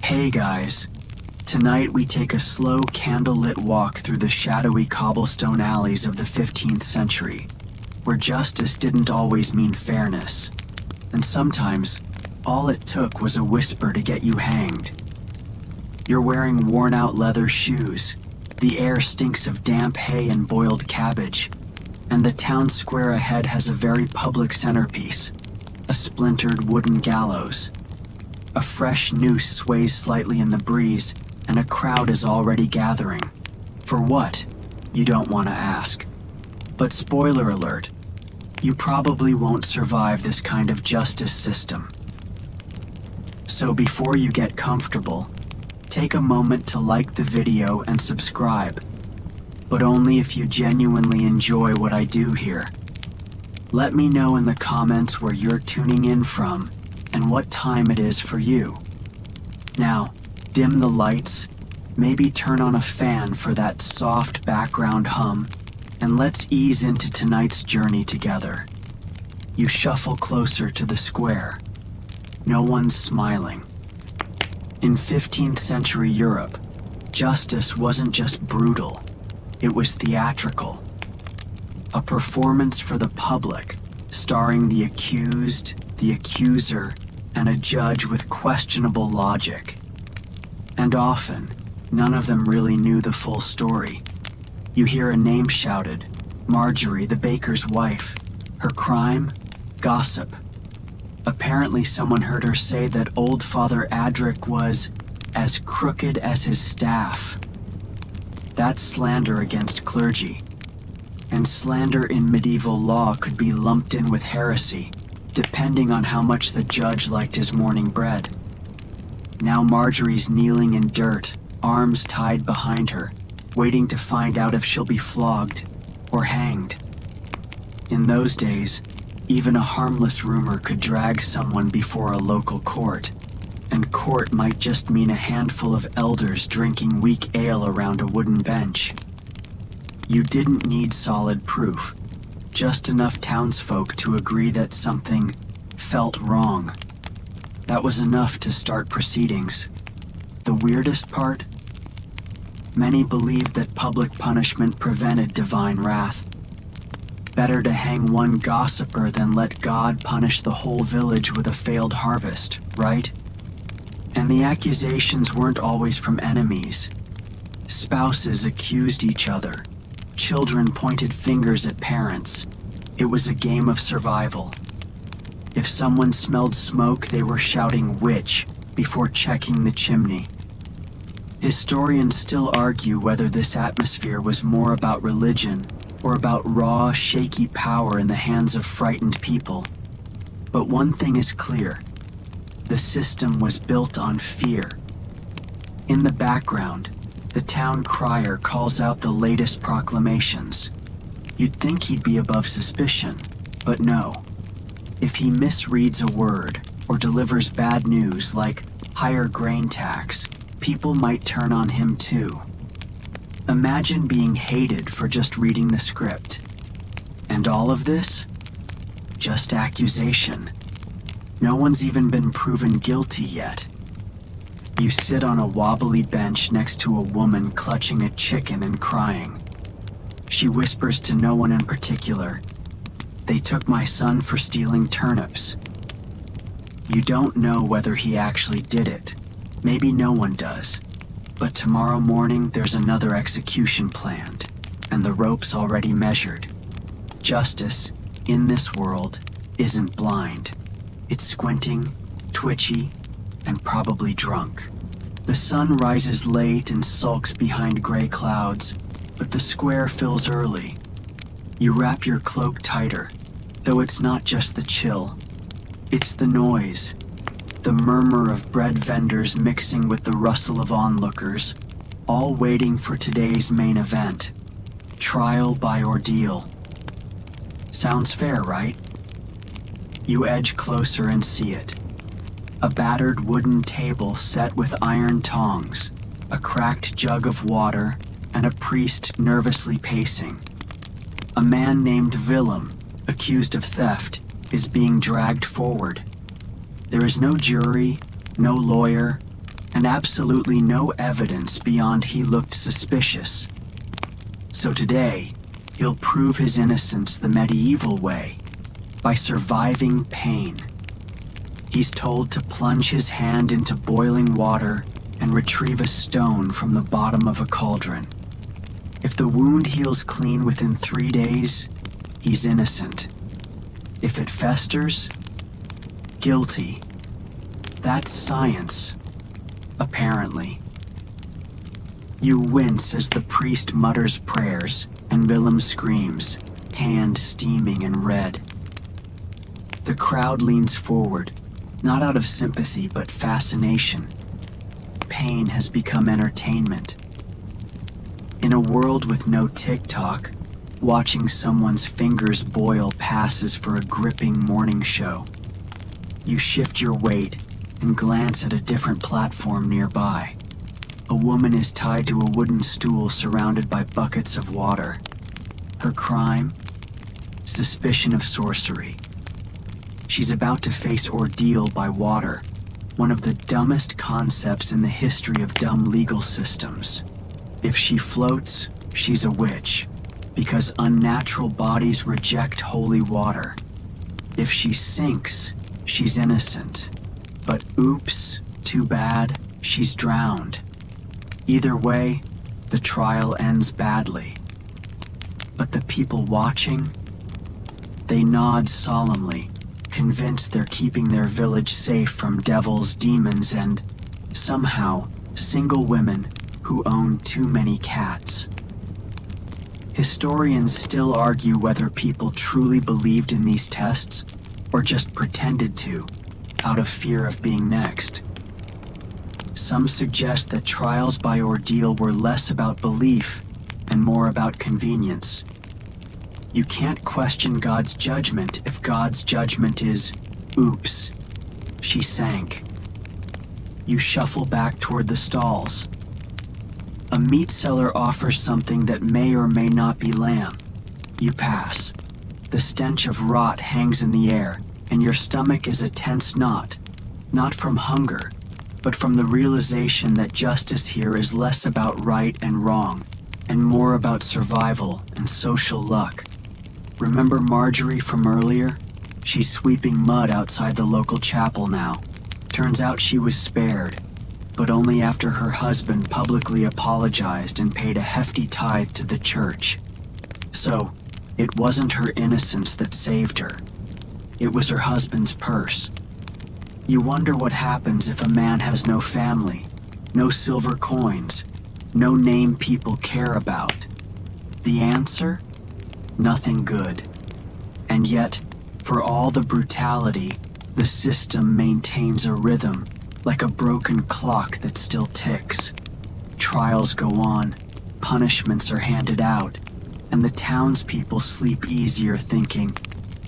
Hey guys, tonight we take a slow candlelit walk through the shadowy cobblestone alleys of the 15th century, where justice didn't always mean fairness, and sometimes all it took was a whisper to get you hanged. You're wearing worn-out leather shoes, the air stinks of damp hay and boiled cabbage, and the town square ahead has a very public centerpiece, a splintered wooden gallows. A fresh noose sways slightly in the breeze, and a crowd is already gathering. For what? You don't want to ask. But spoiler alert, you probably won't survive this kind of justice system. So before you get comfortable, take a moment to like the video and subscribe, but only if you genuinely enjoy what I do here. Let me know in the comments where you're tuning in from and what time it is for you. Now, dim the lights, maybe turn on a fan for that soft background hum, and let's ease into tonight's journey together. You shuffle closer to the square. No one's smiling. In 15th century Europe, justice wasn't just brutal, it was theatrical. A performance for the public, starring the accused, the accuser, and a judge with questionable logic. And often, none of them really knew the full story. You hear a name shouted, Marjorie, the baker's wife. Her crime? Gossip. Apparently someone heard her say that old Father Adric was as crooked as his staff. That's slander against clergy. And slander in medieval law could be lumped in with heresy, depending on how much the judge liked his morning bread. Now Marjorie's kneeling in dirt, arms tied behind her, waiting to find out if she'll be flogged or hanged. In those days, even a harmless rumor could drag someone before a local court, and court might just mean a handful of elders drinking weak ale around a wooden bench. You didn't need solid proof, just enough townsfolk to agree that something felt wrong. That was enough to start proceedings. The weirdest part? Many believed that public punishment prevented divine wrath. Better to hang one gossiper than let God punish the whole village with a failed harvest, right? And the accusations weren't always from enemies. Spouses accused each other. Children pointed fingers at parents. It was a game of survival. If someone smelled smoke, they were shouting witch before checking the chimney. Historians still argue whether this atmosphere was more about religion or about raw, shaky power in the hands of frightened people. But one thing is clear. The system was built on fear. In the background, the town crier calls out the latest proclamations. You'd think he'd be above suspicion, but no. If he misreads a word or delivers bad news like higher grain tax, people might turn on him too. Imagine being hated for just reading the script. And all of this? Just accusation. No one's even been proven guilty yet. You sit on a wobbly bench next to a woman clutching a chicken and crying. She whispers to no one in particular, "They took my son for stealing turnips." You don't know whether he actually did it. Maybe no one does. But tomorrow morning there's another execution planned, and the rope's already measured. Justice, in this world, isn't blind. It's squinting, twitchy, and probably drunk. The sun rises late and sulks behind gray clouds, but the square fills early. You wrap your cloak tighter, though it's not just the chill. It's the noise, the murmur of bread vendors mixing with the rustle of onlookers, all waiting for today's main event, trial by ordeal. Sounds fair, right? You edge closer and see it. A battered wooden table set with iron tongs, a cracked jug of water, and a priest nervously pacing. A man named Willem, accused of theft, is being dragged forward. There is no jury, no lawyer, and absolutely no evidence beyond he looked suspicious. So today, he'll prove his innocence the medieval way, by surviving pain. He's told to plunge his hand into boiling water and retrieve a stone from the bottom of a cauldron. If the wound heals clean within 3 days, he's innocent. If it festers, guilty. That's science, apparently. You wince as the priest mutters prayers and Willem screams, hand steaming and red. The crowd leans forward, not out of sympathy but fascination. Pain has become entertainment. In a world with no TikTok, watching someone's fingers boil passes for a gripping morning show. You shift your weight and glance at a different platform nearby. A woman is tied to a wooden stool surrounded by buckets of water. Her crime? Suspicion of sorcery. She's about to face ordeal by water, one of the dumbest concepts in the history of dumb legal systems. If she floats, she's a witch, because unnatural bodies reject holy water. If she sinks, she's innocent. But oops, too bad, she's drowned. Either way, the trial ends badly. But the people watching? They nod solemnly, convinced they're keeping their village safe from devils, demons, and, somehow, single women who own too many cats. Historians still argue whether people truly believed in these tests or just pretended to, out of fear of being next. Some suggest that trials by ordeal were less about belief and more about convenience. You can't question God's judgment if God's judgment is, oops, she sank. You shuffle back toward the stalls. A meat seller offers something that may or may not be lamb. You pass. The stench of rot hangs in the air, and your stomach is a tense knot, not from hunger, but from the realization that justice here is less about right and wrong, and more about survival and social luck. Remember Marjorie from earlier? She's sweeping mud outside the local chapel now. Turns out she was spared, but only after her husband publicly apologized and paid a hefty tithe to the church. So, it wasn't her innocence that saved her. It was her husband's purse. You wonder what happens if a man has no family, no silver coins, no name people care about. The answer? Nothing good. And yet, for all the brutality, the system maintains a rhythm, like a broken clock that still ticks. Trials go on, punishments are handed out, and the townspeople sleep easier thinking,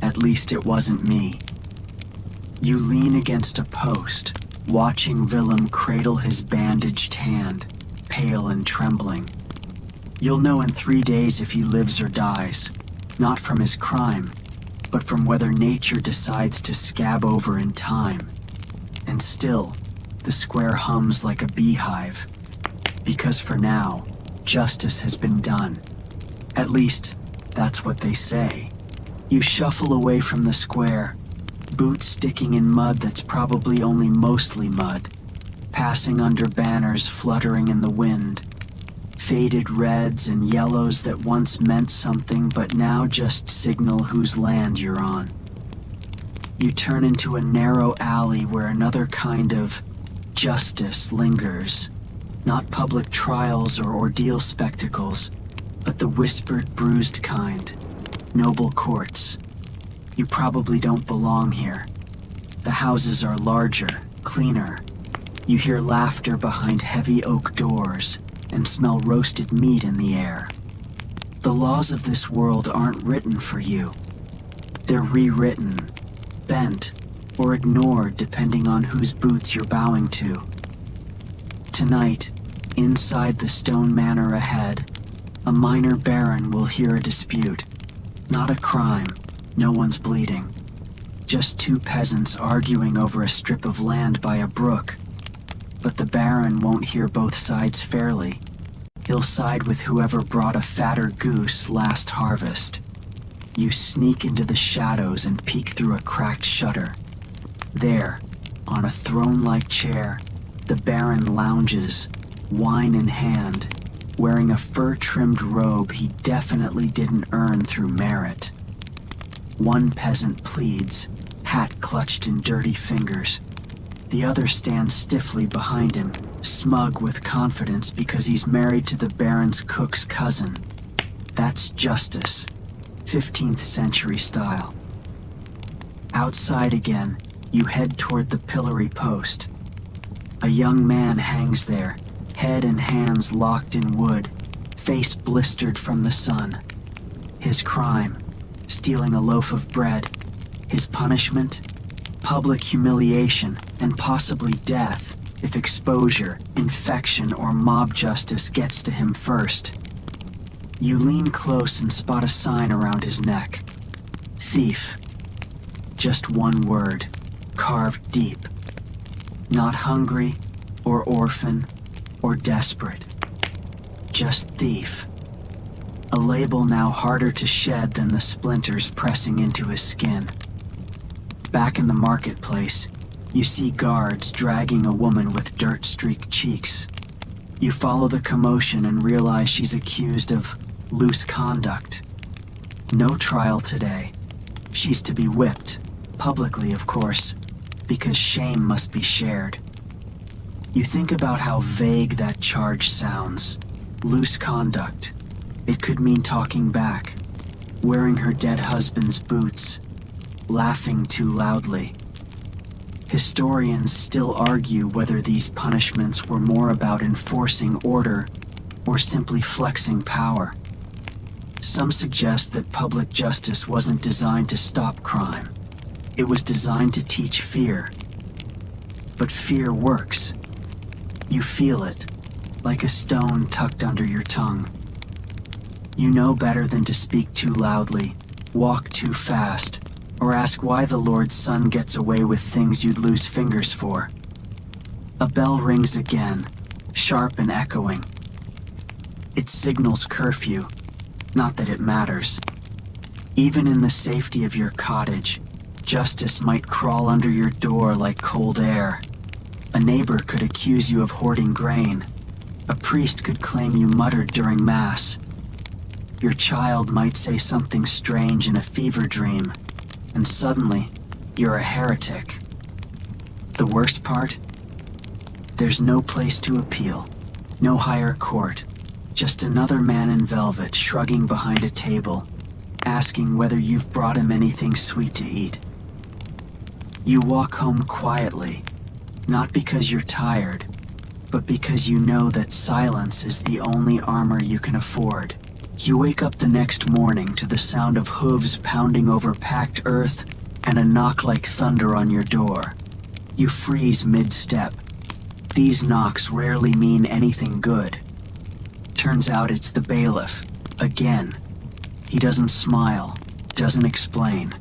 at least it wasn't me. You lean against a post, watching Willem cradle his bandaged hand, pale and trembling. You'll know in 3 days if he lives or dies, not from his crime, but from whether nature decides to scab over in time. And still, the square hums like a beehive, because for now, justice has been done. At least, that's what they say. You shuffle away from the square, boots sticking in mud that's probably only mostly mud, passing under banners fluttering in the wind, faded reds and yellows that once meant something but now just signal whose land you're on. You turn into a narrow alley where another kind of justice lingers, not public trials or ordeal spectacles, but the whispered, bruised kind, noble courts. You probably don't belong here. The houses are larger, cleaner. You hear laughter behind heavy oak doors and smell roasted meat in the air. The laws of this world aren't written for you. They're rewritten, bent, or ignored depending on whose boots you're bowing to. Tonight, inside the stone manor ahead, a minor baron will hear a dispute. Not a crime, no one's bleeding. Just two peasants arguing over a strip of land by a brook. But the Baron won't hear both sides fairly. He'll side with whoever brought a fatter goose last harvest. You sneak into the shadows and peek through a cracked shutter. There, on a throne-like chair, the Baron lounges, wine in hand, wearing a fur-trimmed robe he definitely didn't earn through merit. One peasant pleads, hat clutched in dirty fingers. The other stands stiffly behind him, smug with confidence because he's married to the Baron's cook's cousin. That's justice, 15th century style. Outside again, you head toward the pillory post. A young man hangs there, head and hands locked in wood, face blistered from the sun. His crime, stealing a loaf of bread. His punishment, public humiliation and possibly death if exposure, infection, or mob justice gets to him first. You lean close and spot a sign around his neck. Thief. Just one word, carved deep. Not hungry, or orphan, or desperate. Just thief. A label now harder to shed than the splinters pressing into his skin. Back in the marketplace, you see guards dragging a woman with dirt-streaked cheeks. You follow the commotion and realize she's accused of loose conduct. No trial today. She's to be whipped, publicly of course, because shame must be shared. You think about how vague that charge sounds. Loose conduct. It could mean talking back, wearing her dead husband's boots, laughing too loudly. Historians still argue whether these punishments were more about enforcing order or simply flexing power. Some suggest that public justice wasn't designed to stop crime. It was designed to teach fear. But fear works. You feel it, like a stone tucked under your tongue. You know better than to speak too loudly, walk too fast, or ask why the Lord's Son gets away with things you'd lose fingers for. A bell rings again, sharp and echoing. It signals curfew, not that it matters. Even in the safety of your cottage, justice might crawl under your door like cold air. A neighbor could accuse you of hoarding grain. A priest could claim you muttered during Mass. Your child might say something strange in a fever dream, and suddenly, you're a heretic. The worst part? There's no place to appeal, no higher court, just another man in velvet shrugging behind a table, asking whether you've brought him anything sweet to eat. You walk home quietly, not because you're tired, but because you know that silence is the only armor you can afford. You wake up the next morning to the sound of hooves pounding over packed earth and a knock like thunder on your door. You freeze mid-step. These knocks rarely mean anything good. Turns out it's the bailiff, again. He doesn't smile, doesn't explain,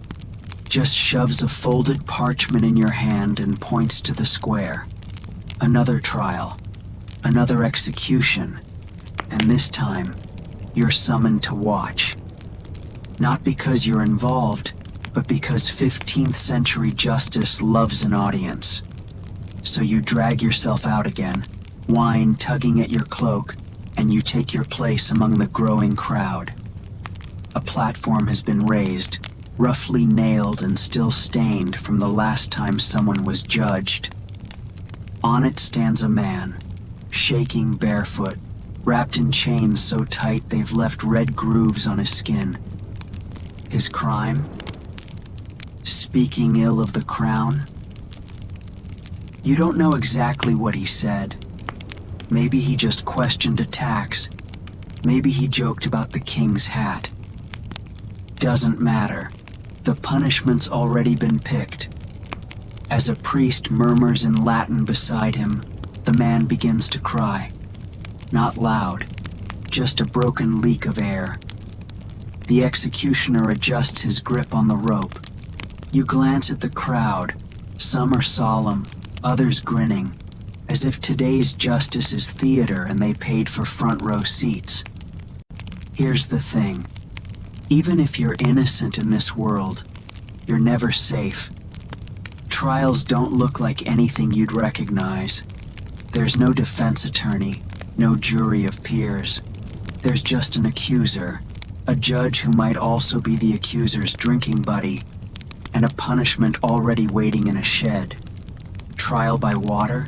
just shoves a folded parchment in your hand and points to the square. Another trial, another execution, and this time, you're summoned to watch. Not because you're involved, but because 15th century justice loves an audience. So you drag yourself out again, wine tugging at your cloak, and you take your place among the growing crowd. A platform has been raised, roughly nailed and still stained from the last time someone was judged. On it stands a man, shaking barefoot, wrapped in chains so tight they've left red grooves on his skin. His crime? Speaking ill of the crown? You don't know exactly what he said. Maybe he just questioned a tax. Maybe he joked about the king's hat. Doesn't matter. The punishment's already been picked. As a priest murmurs in Latin beside him, the man begins to cry. Not loud, just a broken leak of air. The executioner adjusts his grip on the rope. You glance at the crowd. Some are solemn, others grinning, as if today's justice is theater and they paid for front row seats. Here's the thing. Even if you're innocent in this world, you're never safe. Trials don't look like anything you'd recognize. There's no defense attorney, no jury of peers. There's just an accuser, a judge who might also be the accuser's drinking buddy, and a punishment already waiting in a shed. Trial by water?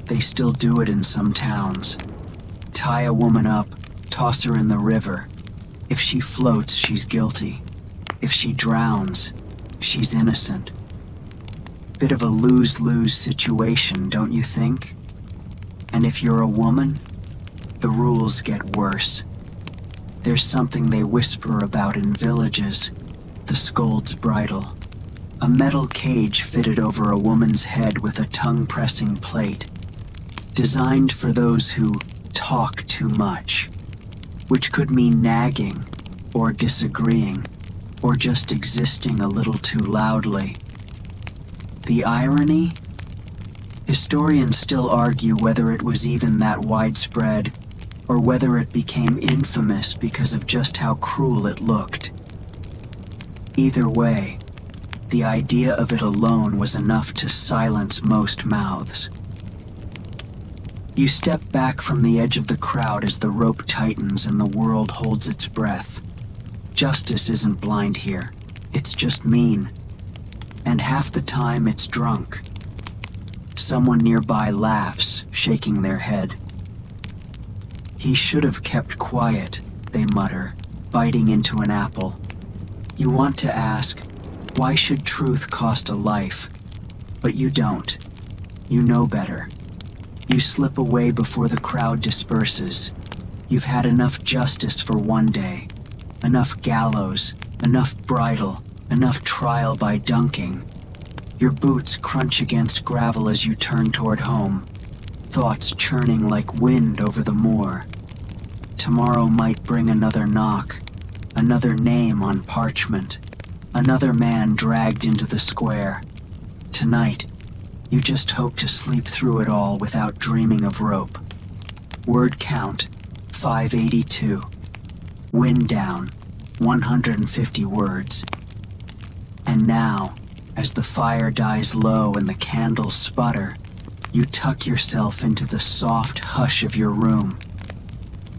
They still do it in some towns. Tie a woman up, toss her in the river. If she floats, she's guilty. If she drowns, she's innocent. Bit of a lose-lose situation, don't you think? And if you're a woman, the rules get worse. There's something they whisper about in villages, the Scold's Bridle. A metal cage fitted over a woman's head with a tongue-pressing plate, designed for those who talk too much, which could mean nagging, or disagreeing, or just existing a little too loudly. The irony? Historians still argue whether it was even that widespread, or whether it became infamous because of just how cruel it looked. Either way, the idea of it alone was enough to silence most mouths. You step back from the edge of the crowd as the rope tightens and the world holds its breath. Justice isn't blind here, it's just mean. And half the time it's drunk. Someone nearby laughs, shaking their head. "He should have kept quiet," they mutter, biting into an apple. You want to ask, why should truth cost a life? But you don't. You know better. You slip away before the crowd disperses. You've had enough justice for one day. Enough gallows, enough bridle, enough trial by dunking. Your boots crunch against gravel as you turn toward home, thoughts churning like wind over the moor. Tomorrow might bring another knock, another name on parchment, another man dragged into the square. Tonight, you just hope to sleep through it all without dreaming of rope. Word count, 582. Wind down, 150 words. And now, as the fire dies low and the candles sputter, you tuck yourself into the soft hush of your room.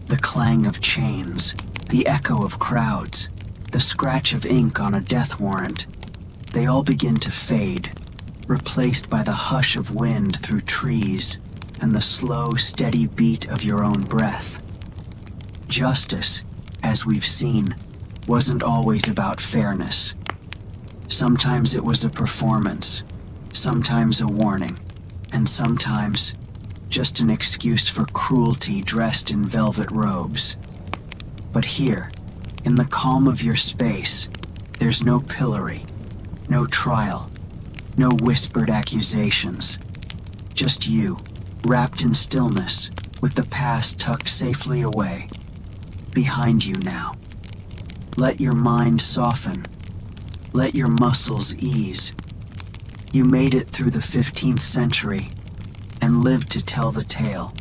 The clang of chains, the echo of crowds, the scratch of ink on a death warrant, they all begin to fade, replaced by the hush of wind through trees and the slow, steady beat of your own breath. Justice, as we've seen, wasn't always about fairness. Sometimes it was a performance, sometimes a warning, and sometimes just an excuse for cruelty dressed in velvet robes. But here, in the calm of your space, there's no pillory, no trial, no whispered accusations. Just you, wrapped in stillness, with the past tucked safely away. Behind you now. Let your mind soften. Let your muscles ease. You made it through the 15th century and lived to tell the tale.